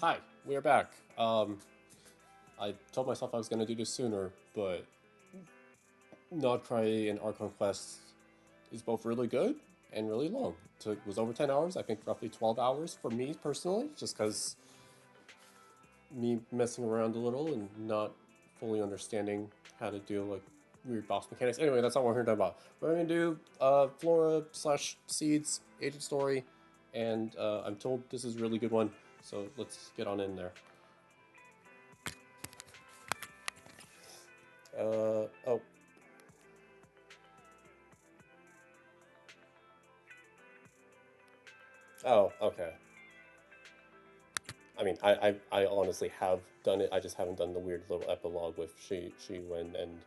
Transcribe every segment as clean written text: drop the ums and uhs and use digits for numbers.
Hi, we are back. I told myself I was gonna do this sooner, but Not Cry and Archon Quest is both really good and really long. It was over 10 hours, I think roughly 12 hours for me personally, just because me messing around a little and not fully understanding how to do like weird boss mechanics. Anyway, that's not what we're here to talk about. We're gonna do Flora slash Seeds Agent Story, and I'm told this is a really good one, so let's get on in there. Oh. Oh, okay. I mean, I honestly have done it. I just haven't done the weird little epilogue with Wen, and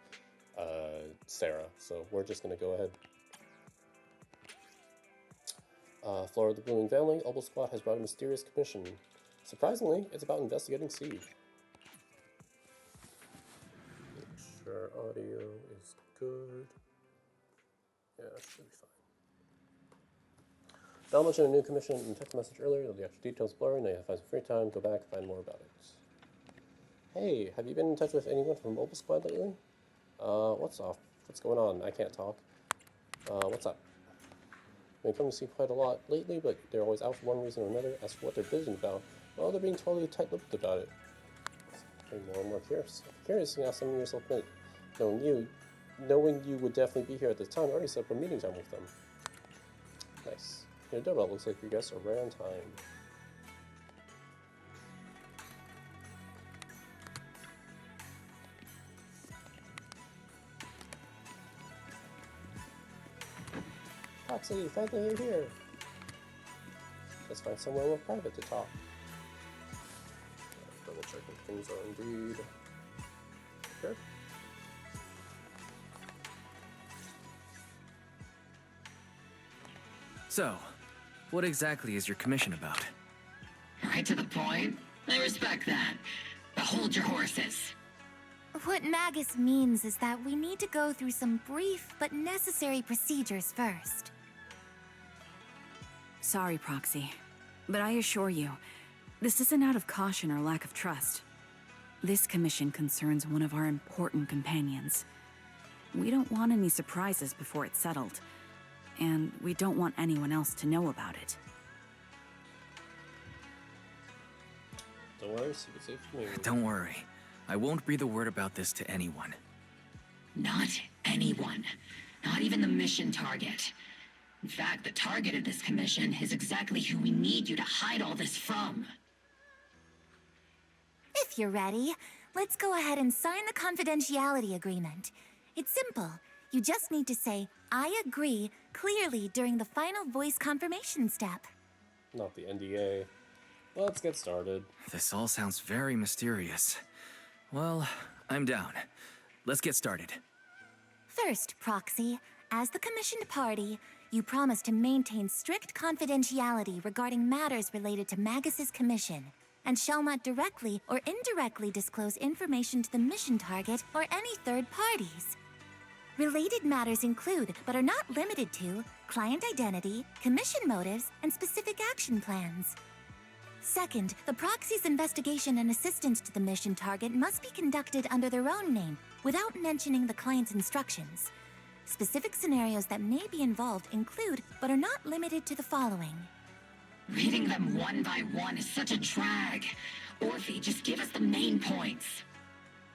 Sarah. So we're just gonna go ahead. Flora the Blooming Family, Obel Squad has brought a mysterious commission. Surprisingly, it's about investigating Seed. Make sure audio is good. Yeah, that should be fine. Bell mentioned a new commission in text message earlier. The actual details blurry. Now you have to find some free time. Go back and find more about it. Hey, have you been in touch with anyone from Mobile Squad lately? What's off? What's going on? I can't talk. What's up? They come to see quite a lot lately, but they're always out for one reason or another. As for what they're busy about, well, they're being totally tight-lipped about it. Getting more and more curious. Curious, you ask some of yourself, knowing you would definitely be here at this time, I already set up a meeting time with them. Nice. Your doorbell looks like your guests are right on time. Foxy, finally you're here. Let's find somewhere more private to talk. Double check if things are indeed good. So, what exactly is your commission about? Right to the point? I respect that. But hold your horses. What Magus means is that we need to go through some brief but necessary procedures first. Sorry, Proxy, but I assure you, this isn't out of caution or lack of trust. This commission concerns one of our important companions. We don't want any surprises before it's settled, and we don't want anyone else to know about it. Don't worry, secret safe for me. Don't worry. I won't breathe a word about this to anyone. Not anyone. Not even the mission target. In fact, the target of this commission is exactly who we need you to hide all this from. If you're ready, let's go ahead and sign the confidentiality agreement. It's simple. You just need to say, I agree, clearly during the final voice confirmation step. Not the NDA. Let's get started. This all sounds very mysterious. Well, I'm down. Let's get started. First, Proxy, as the commissioned party, you promise to maintain strict confidentiality regarding matters related to Magus's commission, and shall not directly or indirectly disclose information to the mission target or any third parties. Related matters include, but are not limited to, client identity, commission motives, and specific action plans. Second, the proxy's investigation and assistance to the mission target must be conducted under their own name, without mentioning the client's instructions. Specific scenarios that may be involved include, but are not limited to the following. Reading them one by one is such a drag. Orphe, just give us the main points.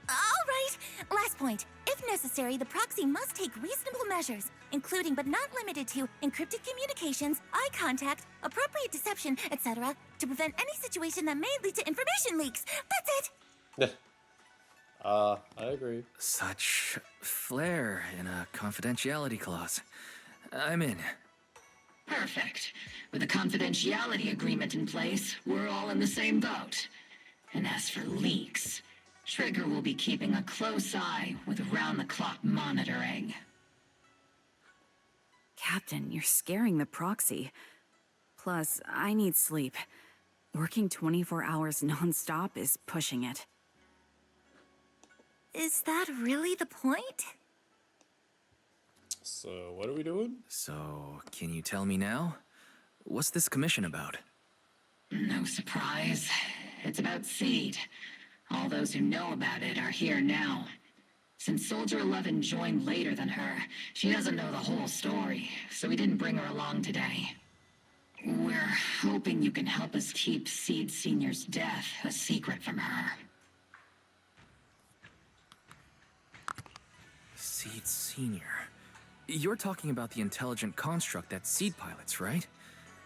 All right, last point. If necessary, the proxy must take reasonable measures, including but not limited to encrypted communications, eye contact, appropriate deception, etc., to prevent any situation that may lead to information leaks. That's it! I agree. Such flair in a confidentiality clause. I'm in. Perfect. With a confidentiality agreement in place, we're all in the same boat. And as for leaks, Trigger will be keeping a close eye with round-the-clock monitoring. Captain, you're scaring the proxy. Plus, I need sleep. Working 24 hours non-stop is pushing it. Is that really the point? So, what are we doing? So, can you tell me now? What's this commission about? No surprise. It's about Seed. All those who know about it are here now. Since Soldier 11 joined later than her, she doesn't know the whole story, so we didn't bring her along today. We're hoping you can help us keep Seed Senior's death a secret from her. Seed Senior. You're talking about the intelligent construct that Seed pilots, right?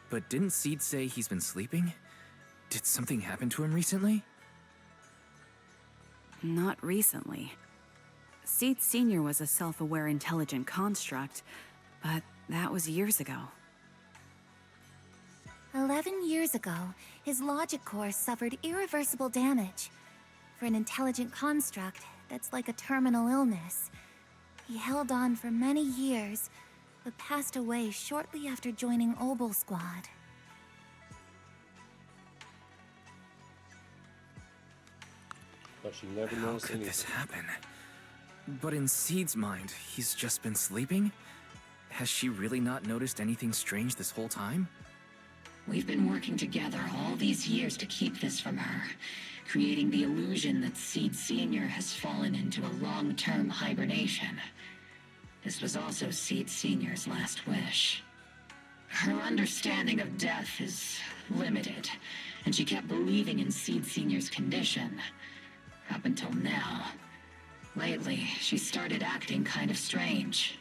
But didn't Seed say he's been sleeping? Did something happen to him recently? Not recently. Seed Senior was a self-aware intelligent construct, but that was years ago. 11 years ago, his logic core suffered irreversible damage. For an intelligent construct, that's like a terminal illness. He held on for many years, but passed away shortly after joining Obel Squad. But she never How noticed could anything. this happen? But in Seed's mind, he's just been sleeping? Has she really not noticed anything strange this whole time? We've been working together all these years to keep this from her, creating the illusion that Seed Senior has fallen into a long-term hibernation. This was also Seed Senior's last wish. Her understanding of death is limited, and she kept believing in Seed Senior's condition. Up until now. Lately, she started acting kind of strange.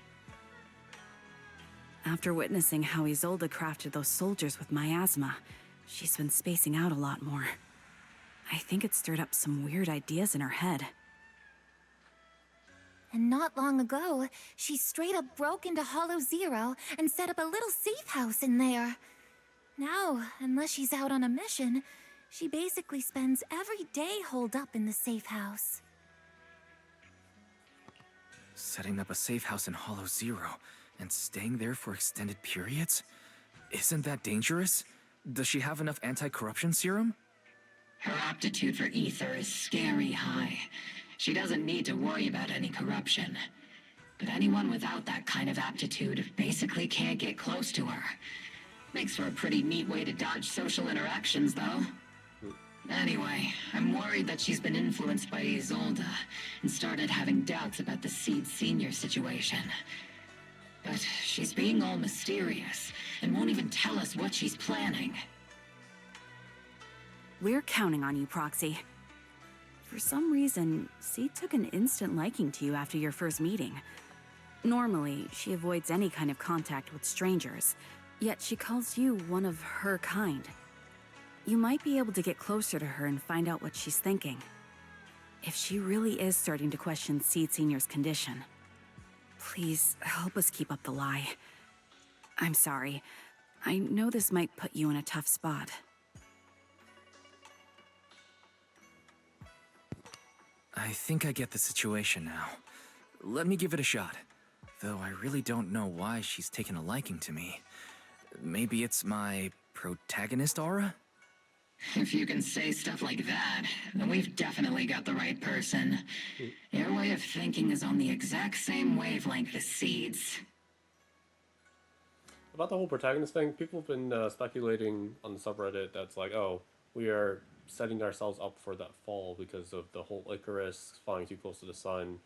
After witnessing how Isolde crafted those soldiers with miasma, she's been spacing out a lot more. I think it stirred up some weird ideas in her head. And not long ago, she straight up broke into Hollow Zero and set up a little safe house in there. Now, unless she's out on a mission, she basically spends every day holed up in the safe house. Setting up a safe house in Hollow Zero and staying there for extended periods? Isn't that dangerous? Does she have enough anti-corruption serum? Her aptitude for ether is scary high. She doesn't need to worry about any corruption. But anyone without that kind of aptitude basically can't get close to her. Makes for a pretty neat way to dodge social interactions, though. Anyway, I'm worried that she's been influenced by Isolde and started having doubts about the Seed Senior situation. But she's being all mysterious and won't even tell us what she's planning. We're counting on you, Proxy. For some reason, Seed took an instant liking to you after your first meeting. Normally, she avoids any kind of contact with strangers, yet she calls you one of her kind. You might be able to get closer to her and find out what she's thinking. If she really is starting to question Seed Senior's condition, please help us keep up the lie. I'm sorry. I know this might put you in a tough spot. I think I get the situation now. Let me give it a shot. Though I really don't know why she's taken a liking to me. Maybe it's my protagonist aura? If you can say stuff like that, then we've definitely got the right person. Your way of thinking is on the exact same wavelength as Seed's. About the whole protagonist thing, people have been speculating on the subreddit that's like, oh, we are setting ourselves up for that fall because of the whole Icarus flying too close to the sun,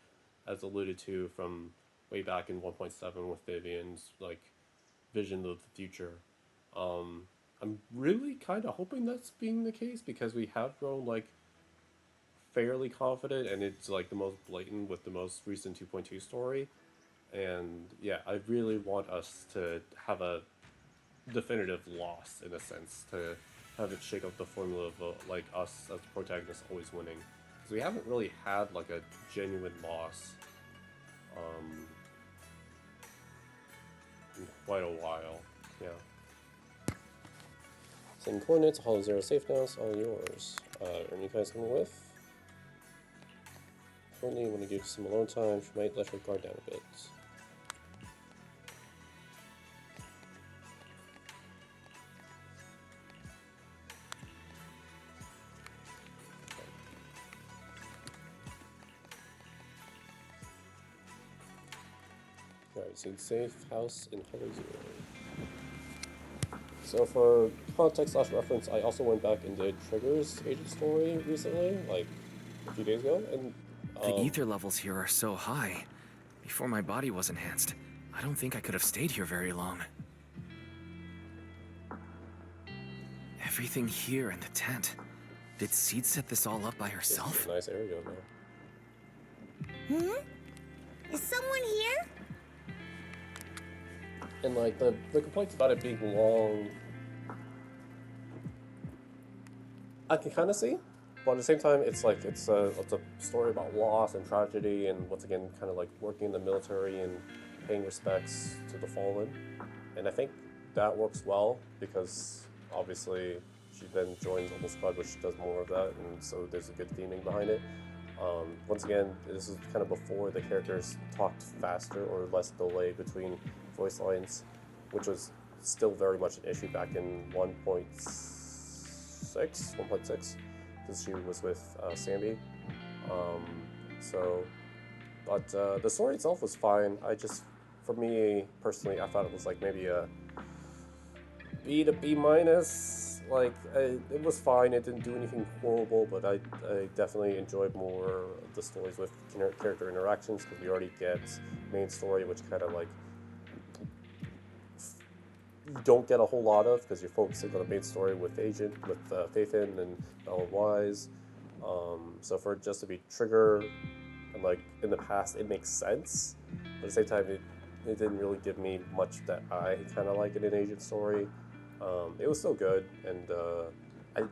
as alluded to from way back in 1.7 with Vivian's like vision of the future. I'm really kind of hoping that's being the case because we have grown like fairly confident, and it's like the most blatant with the most recent 2.2 story. And yeah, I really want us to have a definitive loss in a sense, to have it shake up the formula of like us as protagonists always winning, because we haven't really had like a genuine loss in quite a while. Yeah. Same coordinates, Hollow Zero safe now, it's all yours. Are you guys coming with? Currently, when you give some alone time, she might let her guard down a bit. Alright, so safe house in Hollow Zero. So for context slash reference, I also went back and did Trigger's agent story recently, like a few days ago, and The ether levels here are so high. Before my body was enhanced, I don't think I could have stayed here very long. Everything here in the tent. Did Seed set this all up by this herself? is a nice area though. Is someone here? And like the complaints about it being long, I can kind of see, but at the same time, it's like it's a story about loss and tragedy, and once again, kind of like working in the military and paying respects to the fallen, and I think that works well because obviously she then joins Rebel Squad, which does more of that, and so there's a good theming behind it. Once again, this is kind of before the characters talked faster or less delay between voice lines, which was still very much an issue back in 1.6, because she was with Sandy. But the story itself was fine. For me personally, I thought it was like maybe a B to B minus. Like, it was fine. It didn't do anything horrible, but I definitely enjoyed more of the stories with character interactions because we already get main story, which kind of like you don't get a whole lot of because you're focusing on the main story with Faithin and Ellen Wise. So for it just to be Trigger and like in the past, it makes sense, but at the same time, it didn't really give me much that I kind of like in an agent story. It was still good, and I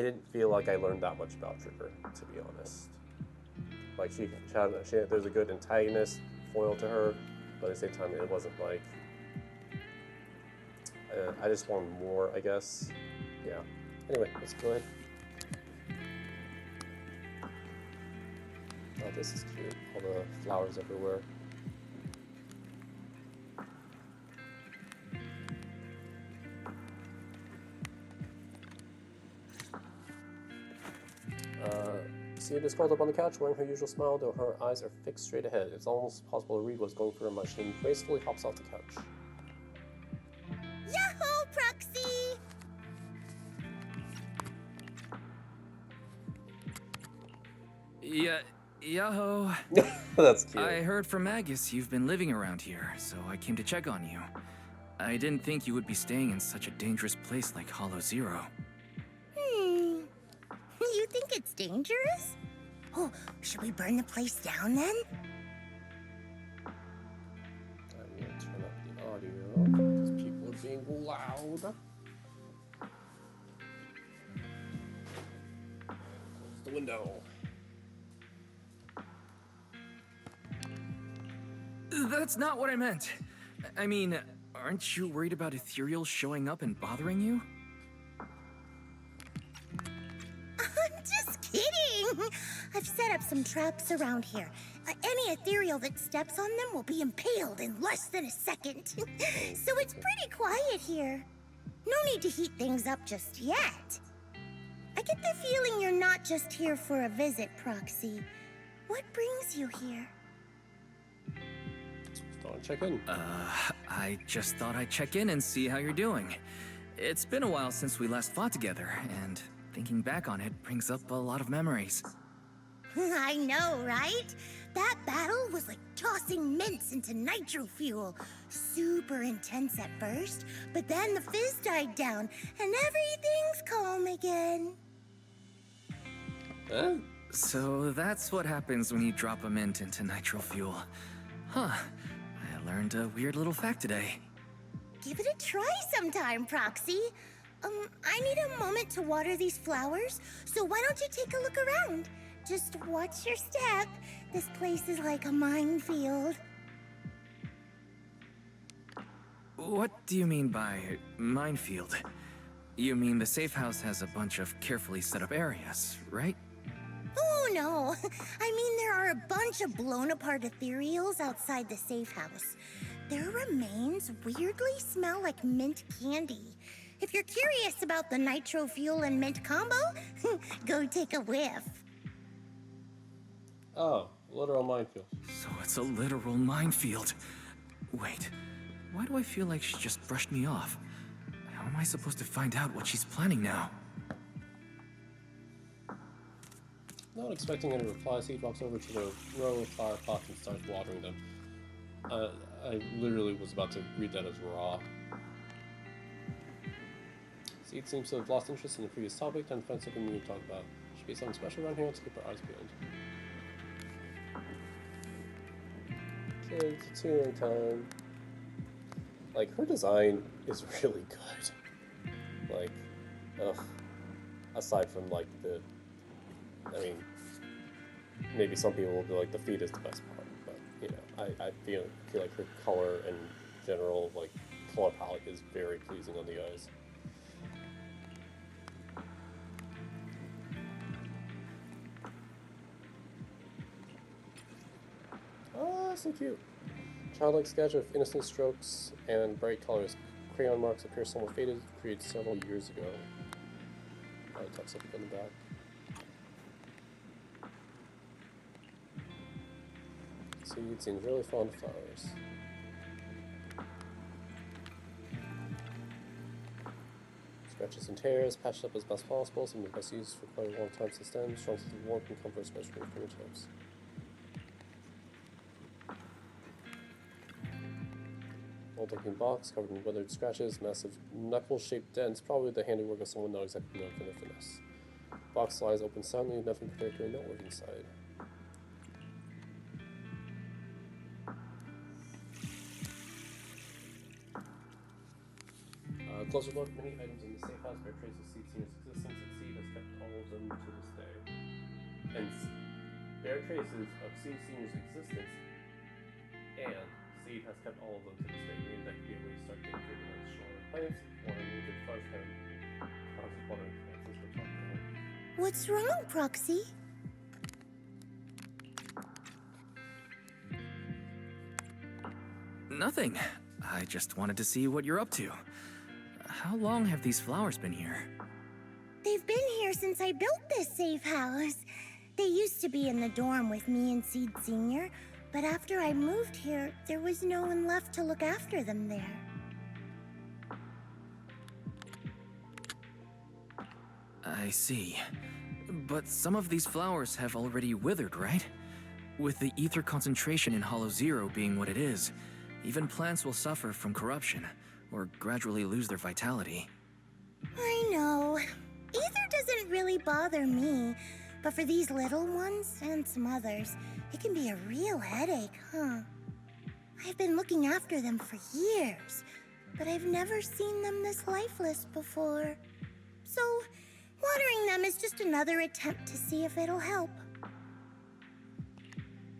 didn't feel like I learned that much about Trigger, to be honest. Like there's a good antagonist foil to her, but at the same time, it wasn't like I just wanted more, I guess. Yeah. Anyway, let's go ahead. Oh, this is cute. All the flowers everywhere. Sia is curled up on the couch, wearing her usual smile, though her eyes are fixed straight ahead. It's almost possible to read what's going through her mind. She gracefully hops off the couch. Yahoo, Proxy! Yeah, Yaho. That's cute. I heard from Agus you've been living around here, so I came to check on you. I didn't think you would be staying in such a dangerous place like Hollow Zero. You think it's dangerous? Oh, should we burn the place down then? I'm gonna turn up the audio because people are being loud. Close the window. That's not what I meant. I mean, aren't you worried about Ethereal showing up and bothering you? I'm just kidding! I've set up some traps around here. Any ethereal that steps on them will be impaled in less than a second. So it's pretty quiet here. No need to heat things up just yet. I get the feeling you're not just here for a visit, Proxy. What brings you here? Thought I'd check in. I just thought I'd check in and see how you're doing. It's been a while since we last fought together, and thinking back on it brings up a lot of memories. I know, right? That battle was like tossing mints into nitro fuel. Super intense at first, but then the fizz died down, and everything's calm again. Huh? So that's what happens when you drop a mint into nitro fuel. Huh. I learned a weird little fact today. Give it a try sometime, Proxy. I need a moment to water these flowers, so why don't you take a look around? Just watch your step. This place is like a minefield. What do you mean by minefield? You mean the safe house has a bunch of carefully set up areas, right? Oh, no. I mean, there are a bunch of blown-apart ethereals outside the safe house. Their remains weirdly smell like mint candy. If you're curious about the nitro fuel and mint combo, go take a whiff. Oh, literal minefield. So it's a literal minefield. Wait, why do I feel like she just brushed me off? How am I supposed to find out what she's planning now? Not expecting any replies, he walks over to the row of flower pots and starts watering them. I literally was about to read that as raw. Seed seems to have lost interest in the previous topic, and finds something new to talk about. Should be something special around here, let's keep our eyes peeled. Kids, it's tutoring time. Like, her design is really good. Like, ugh. Aside from, like, I mean, maybe some people will be like, the feet is the best part, but, you know, I feel like her color and general, like, color palette is very pleasing on the eyes. Oh, so cute. Childlike sketch of innocent strokes and bright colors. Crayon marks appear somewhat faded, created several years ago. Type something on the back. Seed seems really fond of flowers. Scratches and tears, patched up as best possible. Some of the best used for quite a long time since then. Strong sense of warmth and comfort, especially with fingertips. Old-looking box covered in weathered scratches, massive knuckle-shaped dents, probably the handiwork of someone not exactly known for their finesse. Box slides open soundly, nothing particularly noteworthy inside. Closer look, many items in the safe house bear traces of Seed Senior's existence, and Seed has kept all of them to this day. And bear traces of Seed Senior's existence, and Seed has kept all of them to this day, meaning that could be a way to start getting rid of those shorter plants, or needed fudge him, watering plants as we're talking about. What's wrong, Proxy? Nothing. I just wanted to see what you're up to. How long have these flowers been here? They've been here since I built this safe house. They used to be in the dorm with me and Seed Senior, but after I moved here, there was no one left to look after them there. I see. But some of these flowers have already withered, right? With the ether concentration in Hollow Zero being what it is, even plants will suffer from corruption, or gradually lose their vitality. I know. Ether doesn't really bother me, but for these little ones, and some others, it can be a real headache, huh? I've been looking after them for years, but I've never seen them this lifeless before. So, watering them is just another attempt to see if it'll help.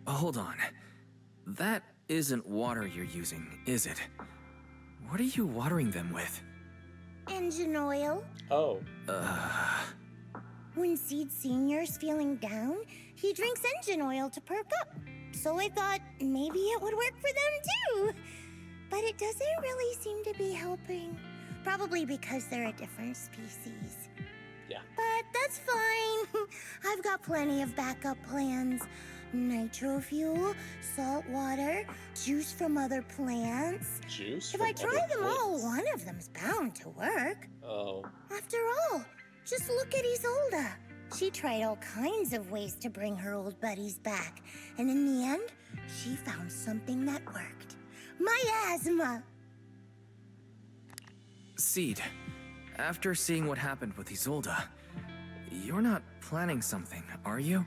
Hold on. That isn't water you're using, is it? What are you watering them with? Engine oil. Oh. When Seed Senior's feeling down, he drinks engine oil to perk up. So I thought maybe it would work for them too. But it doesn't really seem to be helping. Probably because they're a different species. Yeah. But that's fine. I've got plenty of backup plans. Nitro fuel, salt water, juice from other plants. Juice? If I try them all, one of them's bound to work. Oh. After all, just look at Isolda. She tried all kinds of ways to bring her old buddies back, and in the end, she found something that worked. Miasma! Seed, after seeing what happened with Isolda, you're not planning something, are you?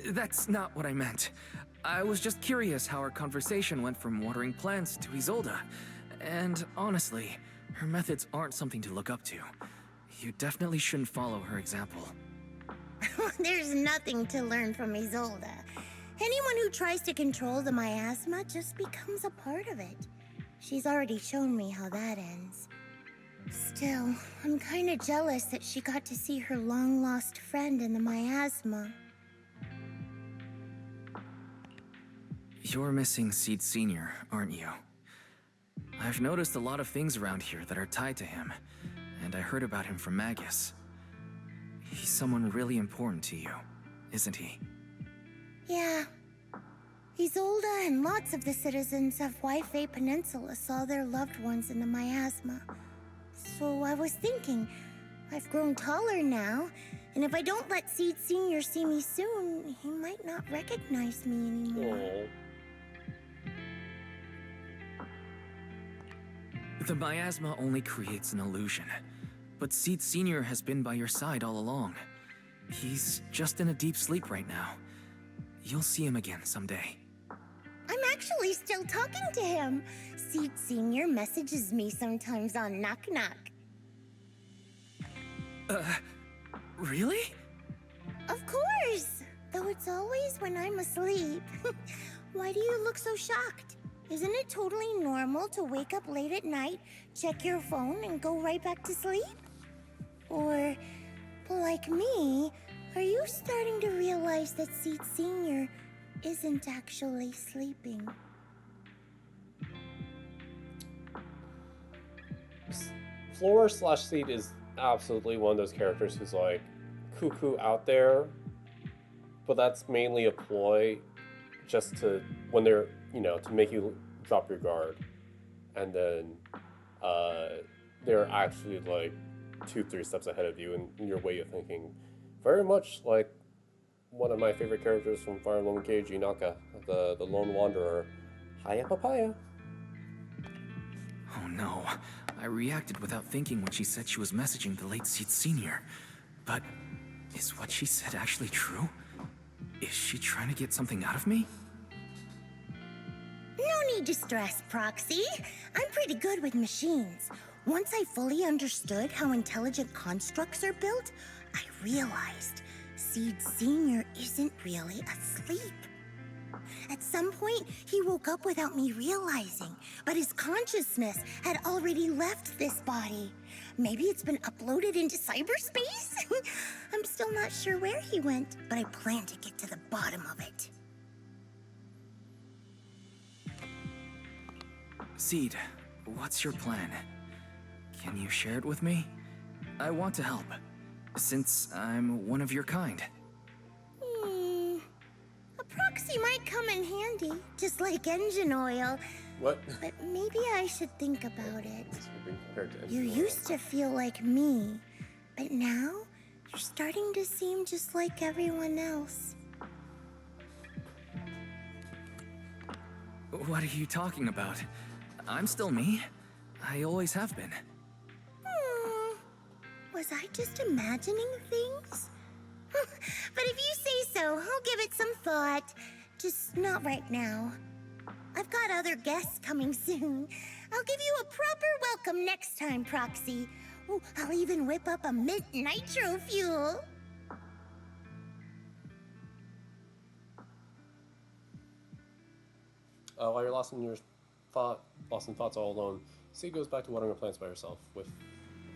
That's not what I meant. I was just curious how our conversation went from watering plants to Isolda. And honestly, her methods aren't something to look up to. You definitely shouldn't follow her example. There's nothing to learn from Isolda. Anyone who tries to control the miasma just becomes a part of it. She's already shown me how that ends. Still, I'm kinda jealous that she got to see her long-lost friend in the miasma. You're missing Seed Senior, aren't you? I've noticed a lot of things around here that are tied to him, and I heard about him from Magus. He's someone really important to you, isn't he? Yeah. Isolda and lots of the citizens of Waifei Peninsula saw their loved ones in the miasma. So I was thinking, I've grown taller now, and if I don't let Seed Sr. see me soon, he might not recognize me anymore. Oh. The miasma only creates an illusion, but Seed Sr. has been by your side all along. He's just in a deep sleep right now. You'll see him again someday. I'm actually still talking to him. Seed Sr. messages me sometimes on Knock Knock. Really? Of course! Though it's always when I'm asleep. Why do you look so shocked? Isn't it totally normal to wake up late at night, check your phone, and go right back to sleep? Or, like me, are you starting to realize that Seed Sr. isn't actually sleeping? Flora slash Seed is absolutely one of those characters who's like cuckoo out there, but that's mainly a ploy just to, when they're, to make you drop your guard. And then they're actually like 2-3 steps ahead of you in your way of thinking. Very much like one of my favorite characters from Fire Emblem Keiji Naka, the Lone Wanderer, Hiya Papaya. Oh no, I reacted without thinking when she said she was messaging the late Seed Sr. But is what she said actually true? Is she trying to get something out of me? No need to stress, Proxy. I'm pretty good with machines. Once I fully understood how intelligent constructs are built, I realized Seed Sr. isn't really asleep. At some point, he woke up without me realizing, but his consciousness had already left this body. Maybe it's been uploaded into cyberspace? I'm still not sure where he went, but I plan to get to the bottom of it. Seed, what's your plan? Can you share it with me? I want to help, since I'm one of your kind. A proxy might come in handy, just like engine oil. What? But maybe I should think about it. Compared to You Enzo. used to feel like me, but now you're starting to seem just like everyone else. What are you talking about? I'm still me. I always have been. Was I just imagining things? But if you say so, I'll give it some thought. Just not right now. I've got other guests coming soon. I'll give you a proper welcome next time, Proxy. Oh, I'll even whip up a mint nitro fuel. While you're lost in thoughts all alone, Seed goes back to watering her plants by herself with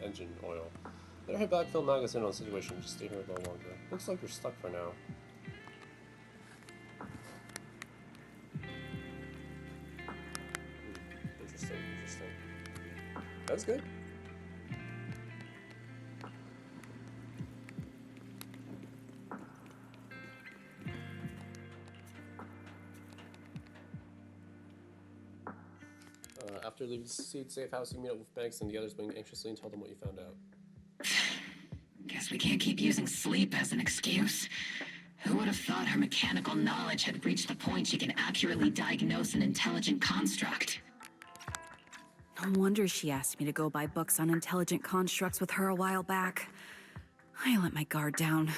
engine oil. Better head back, fill magazine on the situation, just stay here a little longer. Looks like you're stuck for now. Interesting. That's good. After leaving Seed's safe house, you meet up with Banks and the others, waiting anxiously and tell them what you found out. Guess we can't keep using sleep as an excuse. Who would have thought her mechanical knowledge had reached the point she can accurately diagnose an intelligent construct? No wonder she asked me to go buy books on intelligent constructs with her a while back. I let my guard down.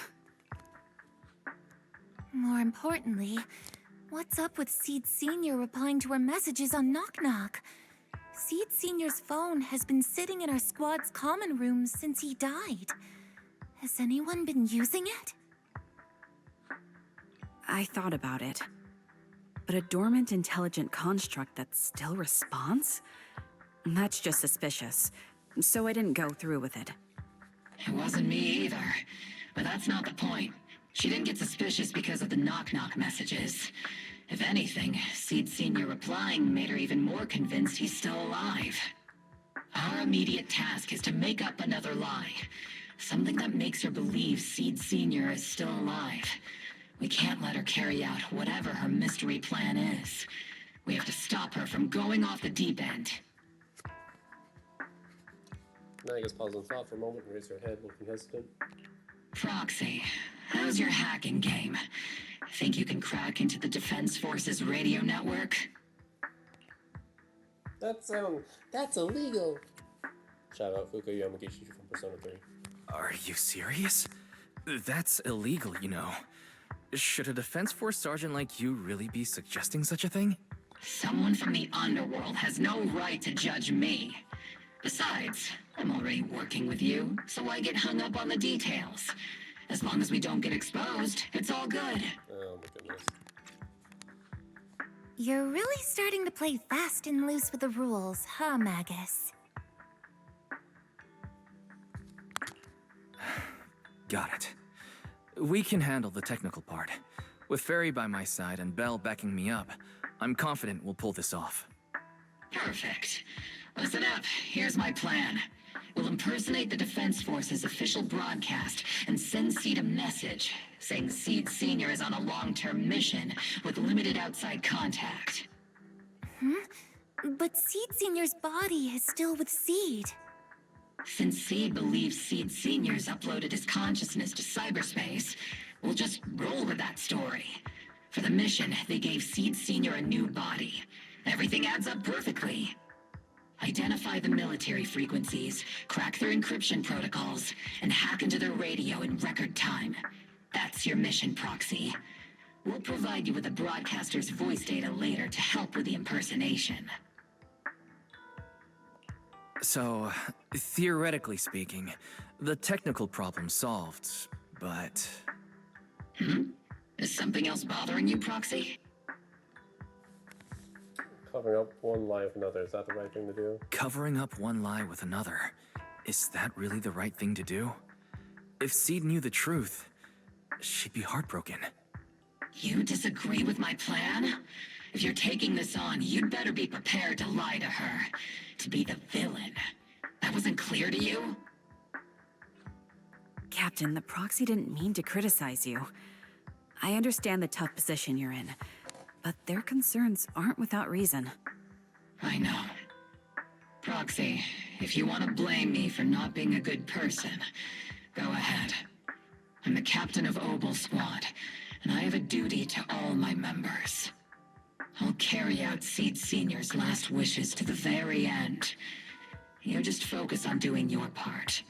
More importantly, what's up with Seed Sr. replying to her messages on Knock Knock? Seed Sr.'s phone has been sitting in our squad's common room since he died. Has anyone been using it? I thought about it. But a dormant intelligent construct that still responds? That's just suspicious. So I didn't go through with it. It wasn't me either. But that's not the point. She didn't get suspicious because of the knock-knock messages. If anything, Seed Sr. replying made her even more convinced he's still alive. Our immediate task is to make up another lie. Something that makes her believe Seed Sr. is still alive. We can't let her carry out whatever her mystery plan is. We have to stop her from going off the deep end. Magus paused in thought for a moment and raised her head, looking hesitant. Proxy, how's your hacking game? Think you can crack into the Defense Forces radio network? That's illegal. Shout out Fuka Yamagishi from Persona 3. Are you serious? That's illegal, you know. Should a Defense Force sergeant like you really be suggesting such a thing? Someone from the underworld has no right to judge me. Besides, I'm already working with you, so why get hung up on the details? As long as we don't get exposed, it's all good. Oh my goodness. You're really starting to play fast and loose with the rules, huh, Magus? Got it. We can handle the technical part. With Fairy by my side and Belle backing me up, I'm confident we'll pull this off. Perfect. Listen up, here's my plan. We'll impersonate the Defense Force's official broadcast and send Seed a message saying Seed Sr. is on a long-term mission with limited outside contact. But Seed Senior's body is still with Seed. Since Seed believes Seed Sr.'s uploaded his consciousness to cyberspace, we'll just roll with that story. For the mission, they gave Seed Sr. a new body. Everything adds up perfectly. Identify the military frequencies, crack their encryption protocols, and hack into their radio in record time. That's your mission, Proxy. We'll provide you with the broadcaster's voice data later to help with the impersonation. So, theoretically speaking, the technical problem's solved, but... Is something else bothering you, Proxy? Covering up one lie with another, is that the right thing to do? Covering up one lie with another. Is that really the right thing to do? If Seed knew the truth, she'd be heartbroken. You disagree with my plan? If you're taking this on, you'd better be prepared to lie to her. To be the villain. That wasn't clear to you? Captain, the Proxy didn't mean to criticize you. I understand the tough position you're in, but their concerns aren't without reason. I know. Proxy, if you want to blame me for not being a good person, go ahead. I'm the captain of Obel Squad, and I have a duty to all my members. I'll carry out Seed Senior's last wishes to the very end. You just focus on doing your part.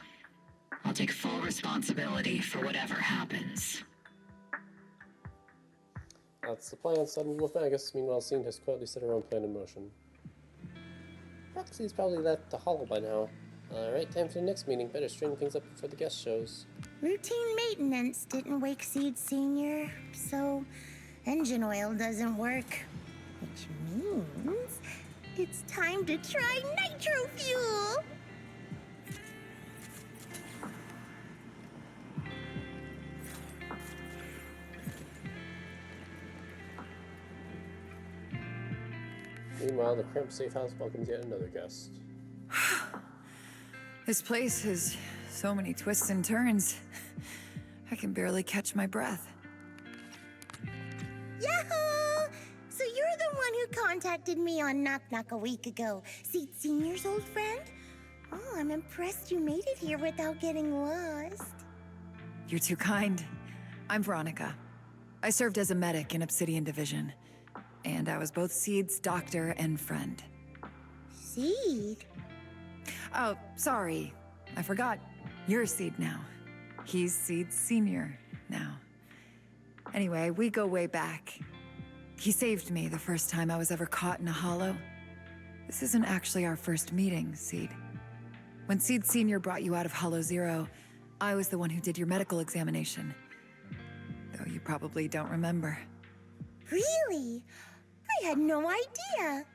I'll take full responsibility for whatever happens. That's the plan, suddenly with Magus. Meanwhile, Seed has quietly set her own plan in motion. Roxy's probably left the hollow by now. Alright, time for the next meeting. Better string things up before the guest shows. Routine maintenance didn't wake Seed Senior, so engine oil doesn't work. Which means it's time to try nitro fuel! Meanwhile, the cramped safe house welcomes yet another guest. This place has so many twists and turns. I can barely catch my breath. Yahoo! So you're the one who contacted me on Knock Knock a week ago. Seed Senior's old friend? Oh, I'm impressed you made it here without getting lost. You're too kind. I'm Veronica. I served as a medic in Obsidian Division, and I was both Seed's doctor and friend. Seed? Oh, sorry. I forgot. You're Seed now. He's Seed Senior now. Anyway, we go way back. He saved me the first time I was ever caught in a hollow. This isn't actually our first meeting, Seed. When Seed Senior brought you out of Hollow Zero, I was the one who did your medical examination. Though you probably don't remember. Really? I had no idea.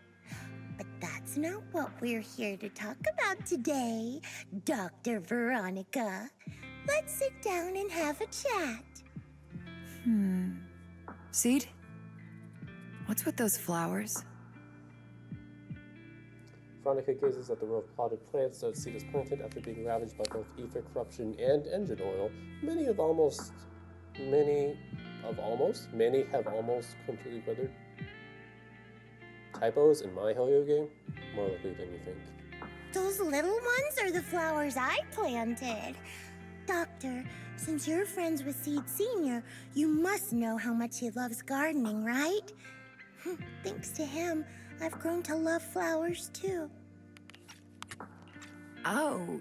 But that's not what we're here to talk about today, Dr. Veronica. Let's sit down and have a chat. Seed? What's with those flowers? Veronica gazes at the row of potted plants that Seed has planted after being ravaged by both ether corruption and engine oil. Many of almost. Many have almost completely withered. Typos in my Helio game? More likely than you think. Those little ones are the flowers I planted. Doctor, since you're friends with Seed Senior, you must know how much he loves gardening, right? Thanks to him, I've grown to love flowers too. Oh,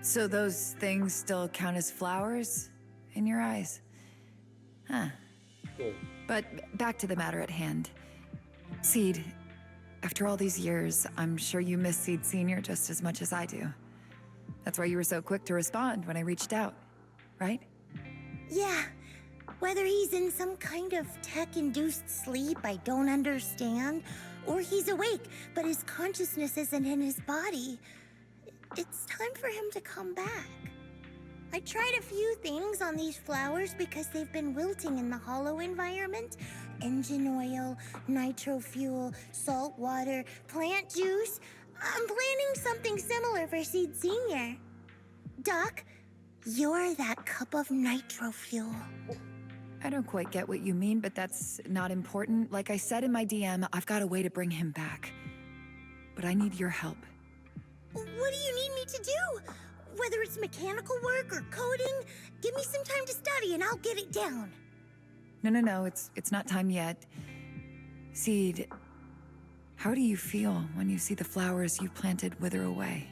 so those things still count as flowers in your eyes? Huh. Yeah. But back to the matter at hand. Seed, after all these years, I'm sure you miss Seed Senior just as much as I do. That's why you were so quick to respond when I reached out, right? Yeah, whether he's in some kind of tech-induced sleep I don't understand, or he's awake, but his consciousness isn't in his body, it's time for him to come back. I tried a few things on these flowers because they've been wilting in the hollow environment. Engine oil, nitro fuel, salt water, plant juice. I'm planning something similar for Seed Senior. Doc, you're that cup of nitro fuel. I don't quite get what you mean, but that's not important. Like I said in my DM, I've got a way to bring him back. But I need your help. What do you need me to do? Whether it's mechanical work or coding, give me some time to study and I'll get it down. No, it's not time yet. Seed, how do you feel when you see the flowers you planted wither away?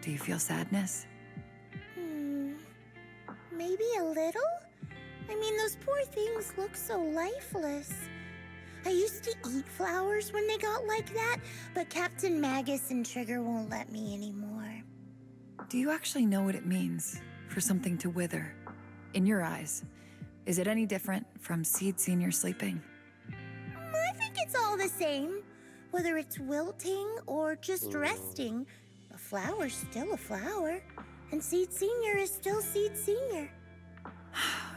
Do you feel sadness? Maybe a little? I mean, those poor things look so lifeless. I used to eat flowers when they got like that, but Captain Magus and Trigger won't let me anymore. Do you actually know what it means for something to wither? In your eyes, is it any different from Seed Senior sleeping? I think it's all the same. Whether it's wilting or just resting, a flower's still a flower, and Seed Senior is still Seed Senior.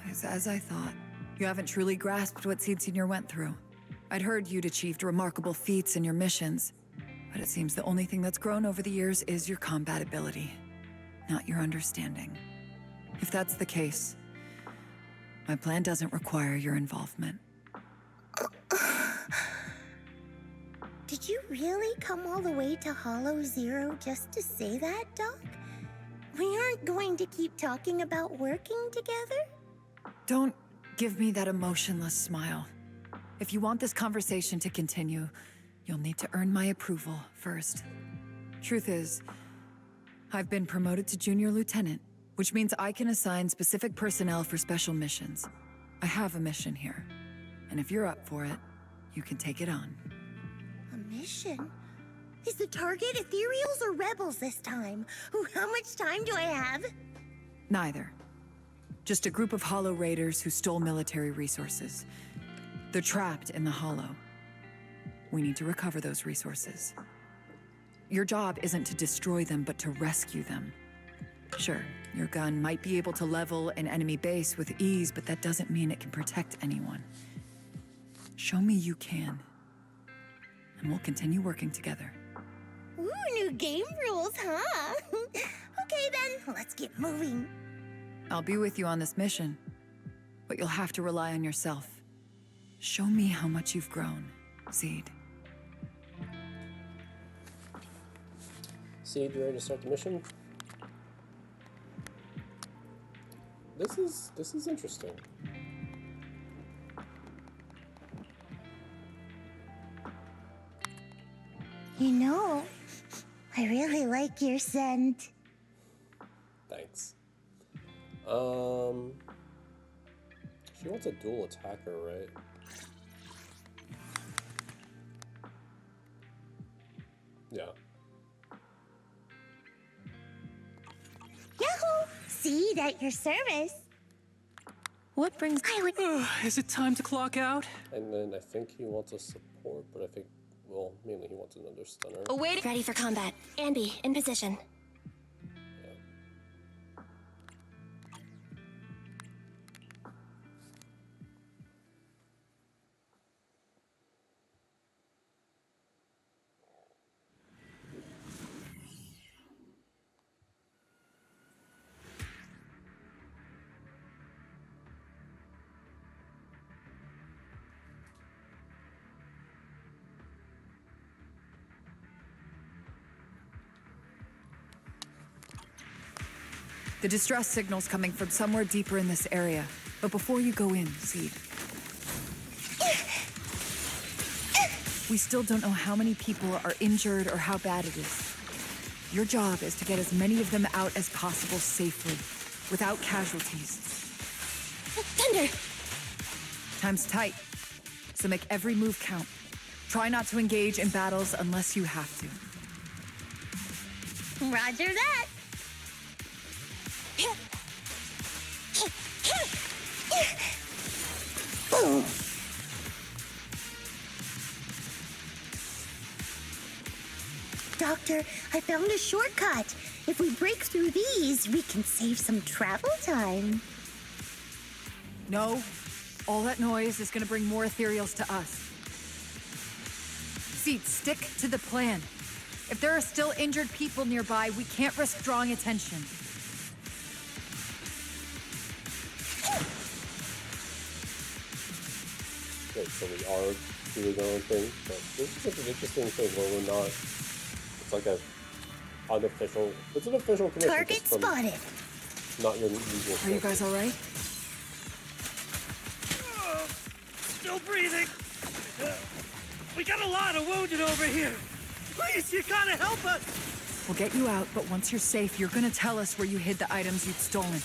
It's as I thought. You haven't truly grasped what Seed Senior went through. I'd heard you'd achieved remarkable feats in your missions, but it seems the only thing that's grown over the years is your combat ability, not your understanding. If that's the case, my plan doesn't require your involvement. Did you really come all the way to Hollow Zero just to say that, Doc? We aren't going to keep talking about working together? Don't give me that emotionless smile. If you want this conversation to continue, you'll need to earn my approval first. Truth is, I've been promoted to Junior Lieutenant, which means I can assign specific personnel for special missions. I have a mission here, and if you're up for it, you can take it on. A mission? Is the target ethereals or rebels this time? How much time do I have? Neither. Just a group of Hollow Raiders who stole military resources. They're trapped in the Hollow. We need to recover those resources. Your job isn't to destroy them, but to rescue them. Sure, your gun might be able to level an enemy base with ease, but that doesn't mean it can protect anyone. Show me you can, and we'll continue working together. Ooh, new game rules, huh? Okay then, let's get moving. I'll be with you on this mission, but you'll have to rely on yourself. Show me how much you've grown, Seed. Seed, you ready to start the mission? This is interesting. You know, I really like your scent. Thanks. She wants a dual attacker, right? Yeah. Yahoo! Seed at your service. What brings... I would... Is it time to clock out? And then I think he wants a support, but I think, well, mainly he wants another stunner. Awaiting. Ready for combat. Anby, in position. The distress signal's coming from somewhere deeper in this area. But before you go in, Seed, we still don't know how many people are injured or how bad it is. Your job is to get as many of them out as possible safely, without casualties. Thunder! Time's tight, so make every move count. Try not to engage in battles unless you have to. Roger that. Boom. Doctor, I found a shortcut. If we break through these, we can save some travel time. No, all that noise is gonna bring more ethereals to us. Seed, stick to the plan. If there are still injured people nearby, we can't risk drawing attention. Okay, so we are doing our own thing, but this is an interesting thing where we're not. It's like a unofficial. It's an official commission. Target just from spotted. Not your usual. Are you guys all right? Still breathing. We got a lot of wounded over here. Please, you gotta help us. We'll get you out, but once you're safe, you're gonna tell us where you hid the items you'd stolen.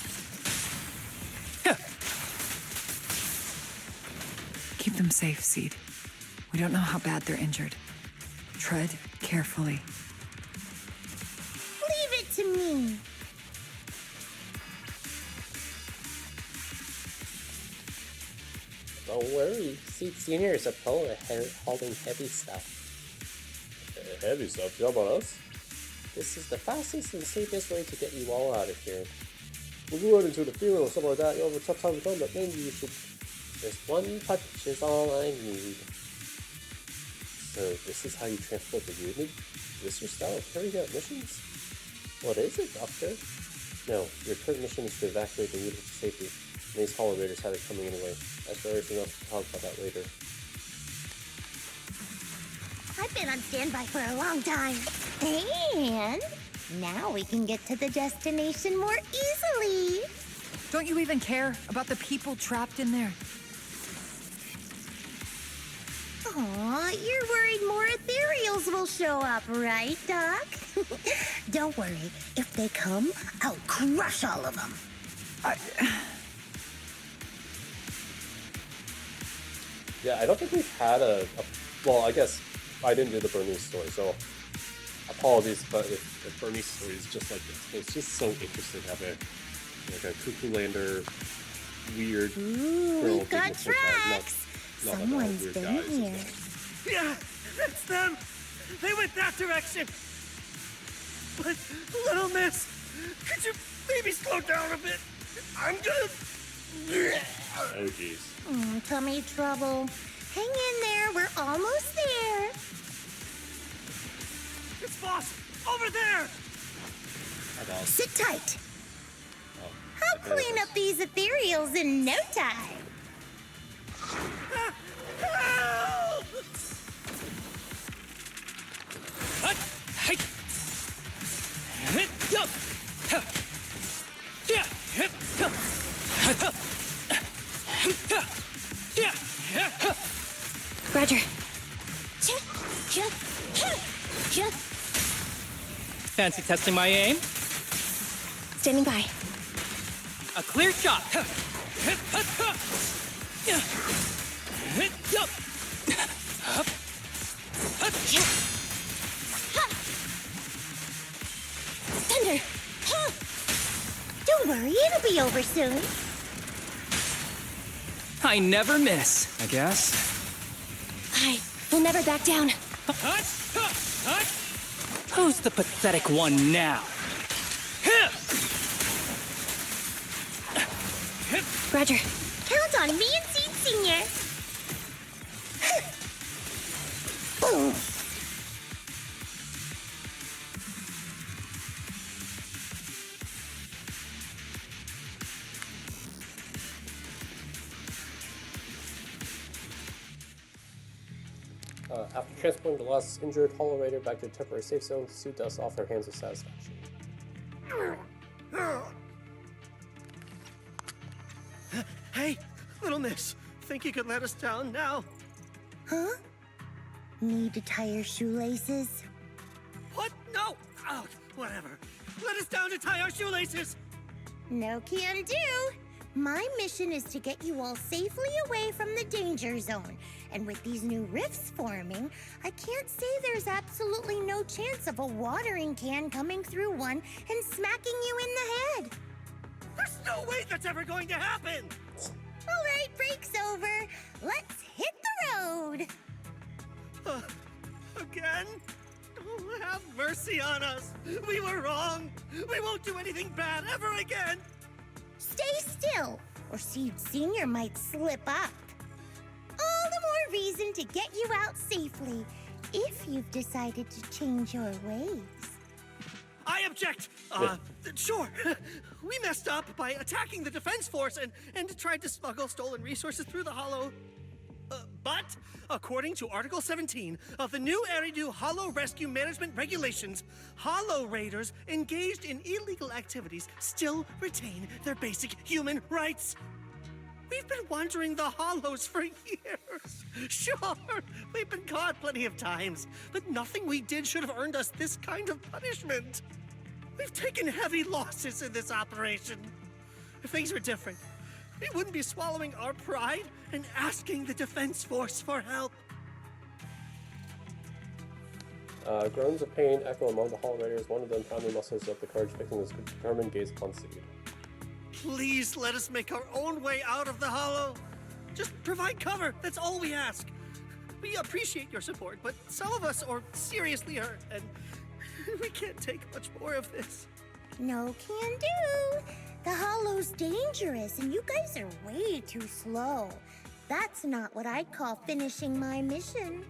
Keep them safe, Seed. We don't know how bad they're injured. Tread carefully. Leave it to me. Don't worry, Seed Senior is a pro at holding heavy stuff. Heavy stuff? You know about us? This is the fastest and safest way to get you all out of here. When you run into the funeral or something like that, you'll have a tough time to come, but maybe you should. Just one touch is all I need. So this is how you transport the wounded? Is this your style of carrying out missions? What is it, Doctor? No, your current mission is to evacuate the wounded to safety. And these Hollow Raiders had it coming anyway. As for everything else, we'll talk about that later. I've been on standby for a long time. And now we can get to the destination more easily. Don't you even care about the people trapped in there? Aw, you're worried more ethereals will show up, right, Doc? Don't worry. If they come, I'll crush all of them. Yeah, I don't think we've had well, I guess I didn't do the Burmese story, so apologies, but if Burmese story is just like this, it's just so interesting to have a cuckoo lander, weird Ooh, girl we've got taking a full time, tracks. not like all Someone's weird been guys and here. stuff. Yeah, it's them. They went that direction. But, little miss, could you maybe slow down a bit? I'm gonna... Oh jeez. Tummy trouble. Hang in there, we're almost there. It's boss, over there. Hi, dog. Sit tight. Oh, I'll there it clean is. up these ethereals in no time. Help! Roger. Fancy testing my aim? Standing by. A clear shot. Thunder! Don't worry, it'll be over soon. I never miss, I guess. I will never back down. Who's the pathetic one now? Roger. Count on me and Seed Senior. Boom. After transporting the last injured Hollow Raider back to the temporary safe zone, Sue dusts off her hands of satisfaction. Hey, little miss, think you could let us down now? Huh? Need to tie your shoelaces? What? No! Oh, whatever. Let us down to tie our shoelaces! No can do. My mission is to get you all safely away from the danger zone. And with these new rifts forming, I can't say there's absolutely no chance of a watering can coming through one and smacking you in the head. There's no way that's ever going to happen! All right, break's over. Let's hit the road. Again? Oh, have mercy on us. We were wrong. We won't do anything bad ever again. Stay still, or Seed Senior might slip up. All the more reason to get you out safely, if you've decided to change your ways. I object! Sure. We messed up by attacking the defense force and tried to smuggle stolen resources through the Hollow. But, according to Article 17 of the new Eridu Hollow Rescue Management Regulations, Hollow Raiders engaged in illegal activities still retain their basic human rights. We've been wandering the Hollows for years. Sure, we've been caught plenty of times, but nothing we did should have earned us this kind of punishment. We've taken heavy losses in this operation. If things were different, we wouldn't be swallowing our pride and asking the defense force for help. Groans of pain echo among the Hall Raiders, one of them pounding muscles of the courage fixing his determined gaze upon Seed. Please let us make our own way out of the Hollow. Just provide cover, that's all we ask. We appreciate your support, but some of us are seriously hurt, and we can't take much more of this. No can do. The Hollow's dangerous, and you guys are way too slow. That's not what I'd call finishing my mission.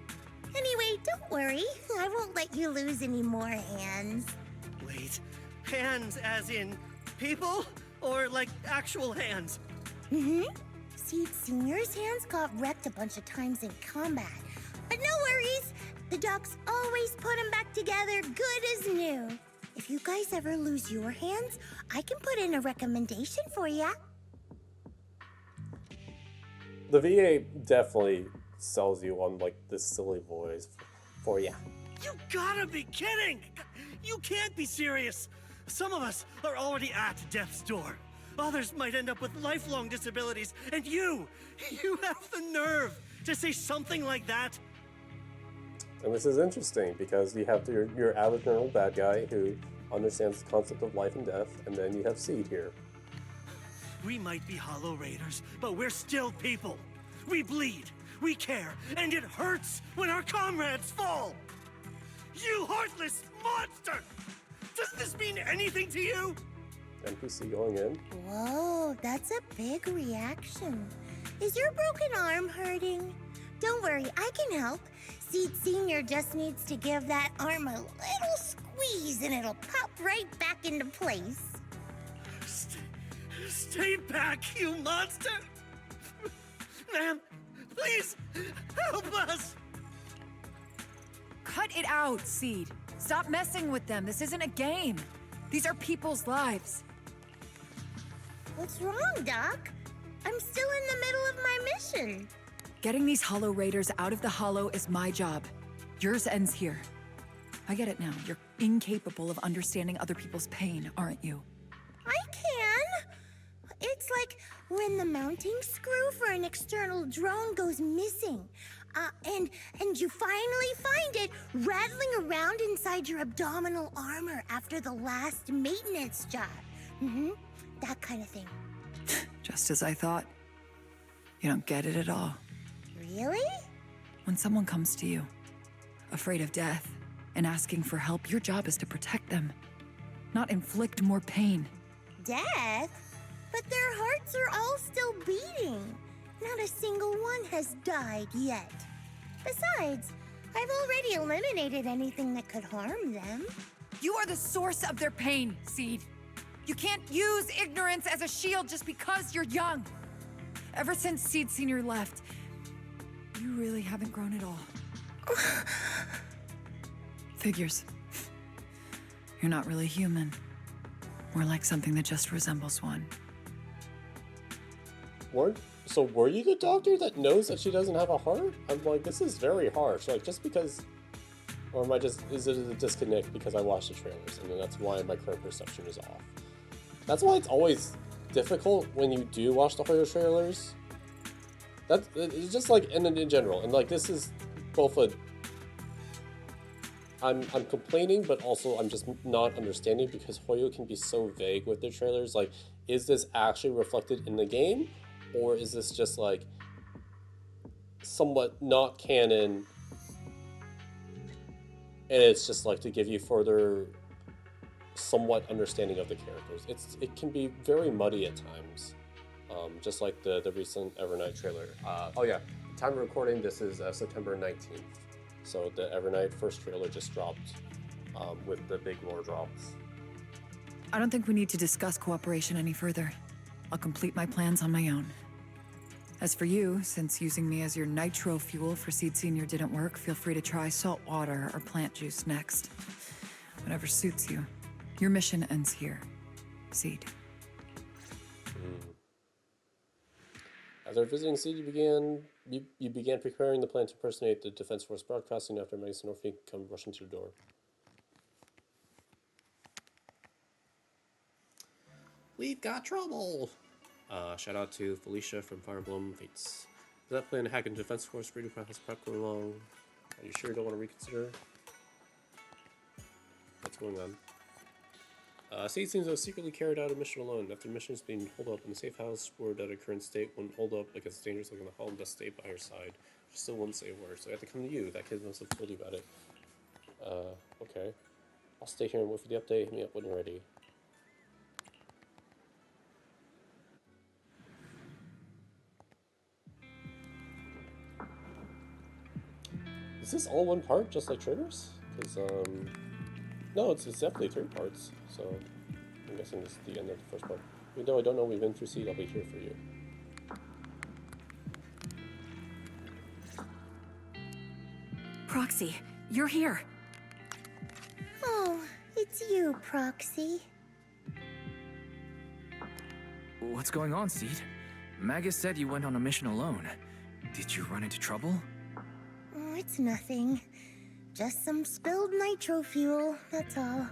Anyway, don't worry. I won't let you lose any more hands. Wait, hands as in people? Or like actual hands? Mm-hmm. Seed Senior's hands got wrecked a bunch of times in combat. But no worries. The docs always put them back together good as new. If you guys ever lose your hands, I can put in a recommendation for ya. The VA definitely sells you on like this silly voice for ya. You gotta be kidding! You can't be serious! Some of us are already at death's door. Others might end up with lifelong disabilities, and you have the nerve to say something like that? And this is interesting because you have your average normal bad guy who understands the concept of life and death, and then you have Seed here. We might be Hollow Raiders, but we're still people. We bleed, we care, and it hurts when our comrades fall. You heartless monster! Does this mean anything to you? NPC going in. Whoa, that's a big reaction. Is your broken arm hurting? Don't worry, I can help. Seed Senior just needs to give that arm a little squeeze and it'll pop right back into place. Stay back, you monster! Ma'am, please, help us! Cut it out, Seed. Stop messing with them. This isn't a game. These are people's lives. What's wrong, Doc? I'm still in the middle of my mission. Getting these Hollow Raiders out of the Hollow is my job. Yours ends here. I get it now. You're incapable of understanding other people's pain, aren't you? I can. It's like when the mounting screw for an external drone goes missing. And you finally find it rattling around inside your abdominal armor after the last maintenance job. Mm-hmm. That kind of thing. Just as I thought. You don't get it at all. Really? When someone comes to you, afraid of death, and asking for help, your job is to protect them, not inflict more pain. Death? But their hearts are all still beating. Not a single one has died yet. Besides, I've already eliminated anything that could harm them. You are the source of their pain, Seed. You can't use ignorance as a shield just because you're young. Ever since Seed Senior left, you really haven't grown at all. Figures. You're not really human. More like something that just resembles one. were you the doctor that knows that she doesn't have a heart? I'm like, this is very harsh. Like, just because, or am I just, is it a disconnect because I watched the trailers and then that's why my current perception is off? That's why it's always difficult when you do watch the horror trailers. It's just like in general, and like this is both a. I'm complaining, but also I'm just not understanding because Hoyo can be so vague with their trailers. Like, is this actually reflected in the game, or is this just like somewhat not canon? And it's just like to give you further, somewhat understanding of the characters. It can be very muddy at times, just like the recent Evernight trailer. Oh yeah, time of recording. This is September 19th. So the Evernight first trailer just dropped with the big lore drops. I don't think we need to discuss cooperation any further. I'll complete my plans on my own. As for you, since using me as your nitro fuel for Seed Senior didn't work, feel free to try salt water or plant juice next. Whatever suits you. Your mission ends here, Seed. After visiting Seed, you began preparing the plan to impersonate the Defense Force broadcasting after Magus and Orphe come rushing to the door. We've got trouble! Shout out to Felicia from Fire Emblem Fates. Does that plan to hack into Defense Force radio process prep going along? Are you sure you don't want to reconsider? What's going on? Seed seems to have secretly carried out a mission alone. After the mission is being holed up in the safe house, word at her current state won't hold up because it's dangerous looking in the hall and thus stay by her side. She still won't say a word, so I have to come to you. That kid must have told you about it. Okay. I'll stay here and wait for the update. Hit me up when you're ready. Is this all one part, just like Triggers? Because, no, it's definitely 3 parts, so I'm guessing this is the end of the first part. Even though I don't know we've been through Seed, I'll be here for you. Proxy, you're here. Oh, it's you, Proxy. What's going on, Seed? Magus said you went on a mission alone. Did you run into trouble? Oh, it's nothing. Just some spilled nitro fuel, that's all.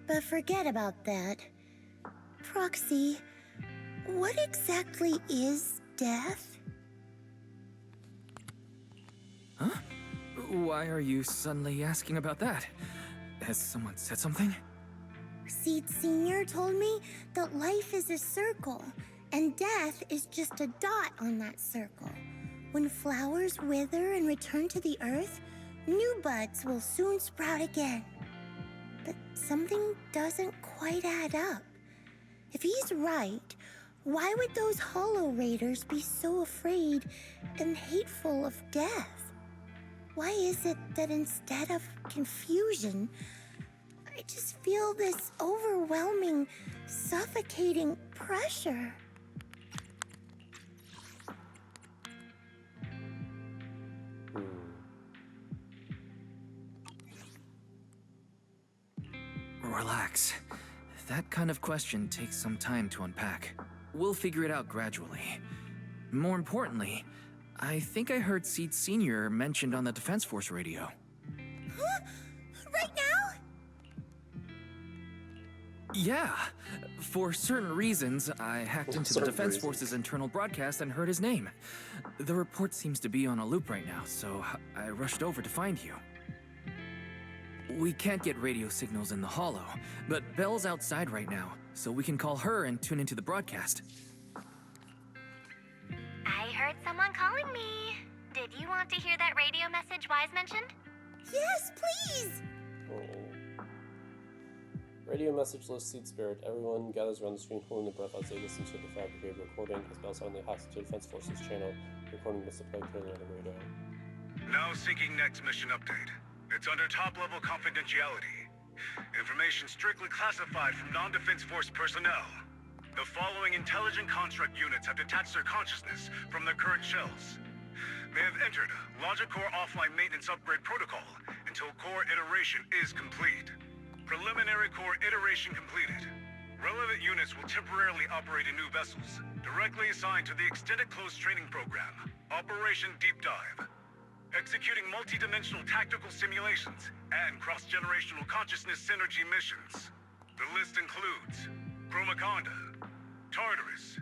But forget about that. Proxy, what exactly is death? Huh? Why are you suddenly asking about that? Has someone said something? Seed Senior told me that life is a circle, and death is just a dot on that circle. When flowers wither and return to the earth, new buds will soon sprout again. But something doesn't quite add up. If he's right, why would those Hollow Raiders be so afraid and hateful of death? Why is it that instead of confusion, I just feel this overwhelming, suffocating pressure? Relax. That kind of question takes some time to unpack. We'll figure it out gradually. More importantly, I think I heard Seed Senior mentioned on the Defense Force radio. Huh? Right now? Yeah. For certain reasons, I hacked into the Defense Force's internal broadcast and heard his name. The report seems to be on a loop right now, so I rushed over to find you. We can't get radio signals in the Hollow, but Belle's outside right now, so we can call her and tune into the broadcast. I heard someone calling me. Did you want to hear that radio message Wise mentioned? Yes, please! Oh. Radio message lists Seed Spirit. Everyone gathers around the screen holding their breath as they listen to the fabricated recording, as Belle suddenly hacks to Defense Force's channel. Recording must have played clearly on the radio. Now seeking next mission update. It's under top-level confidentiality. Information strictly classified from non-Defense Force personnel. The following intelligent construct units have detached their consciousness from their current shells. They have entered Logic Core offline maintenance upgrade protocol until core iteration is complete. Preliminary core iteration completed. Relevant units will temporarily operate in new vessels, directly assigned to the Extended Close Training Program, Operation Deep Dive. Executing multi-dimensional tactical simulations and cross-generational consciousness synergy missions. The list includes Chromaconda, Tartarus,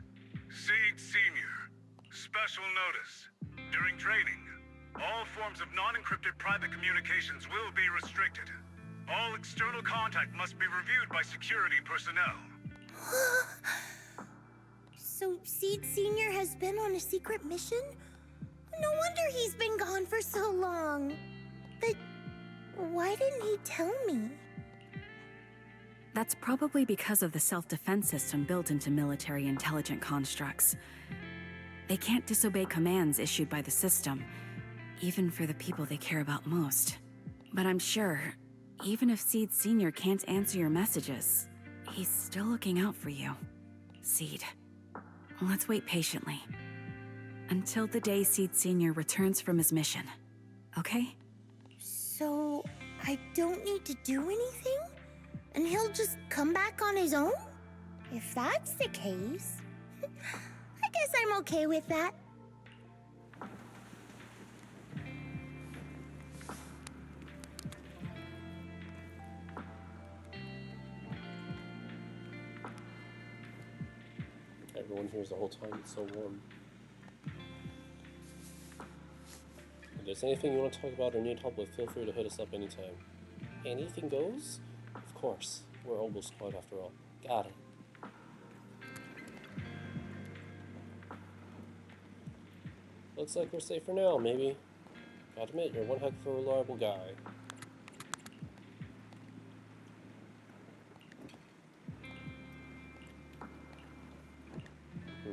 Seed Senior. Special notice. During training, all forms of non-encrypted private communications will be restricted. All external contact must be reviewed by security personnel. So Seed Senior has been on a secret mission? No wonder he's been gone for so long. But why didn't he tell me? That's probably because of the self-defense system built into military intelligent constructs. They can't disobey commands issued by the system, even for the people they care about most. But I'm sure, even if Seed Senior can't answer your messages, he's still looking out for you. Seed, let's wait patiently. Until the day Seed Senior returns from his mission, okay? So I don't need to do anything? And he'll just come back on his own? If that's the case, I guess I'm okay with that. Everyone here's the whole time, it's so warm. If there's anything you want to talk about or need help with, feel free to hit us up anytime. Anything goes? Of course. We're Oboe Squad after all. Got it. Looks like we're safe for now, maybe. Gotta admit, you're one heck of a reliable guy.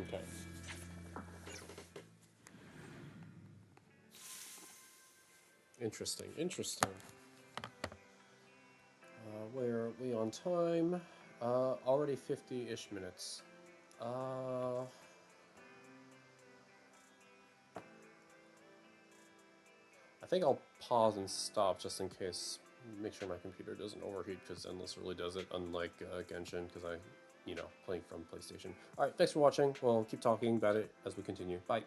Okay. Interesting. Where are we on time? Already 50-ish minutes. I think I'll pause and stop just in case. Make sure my computer doesn't overheat, because Zenless really does it, unlike Genshin, because playing from PlayStation. Alright, thanks for watching. We'll keep talking about it as we continue. Bye.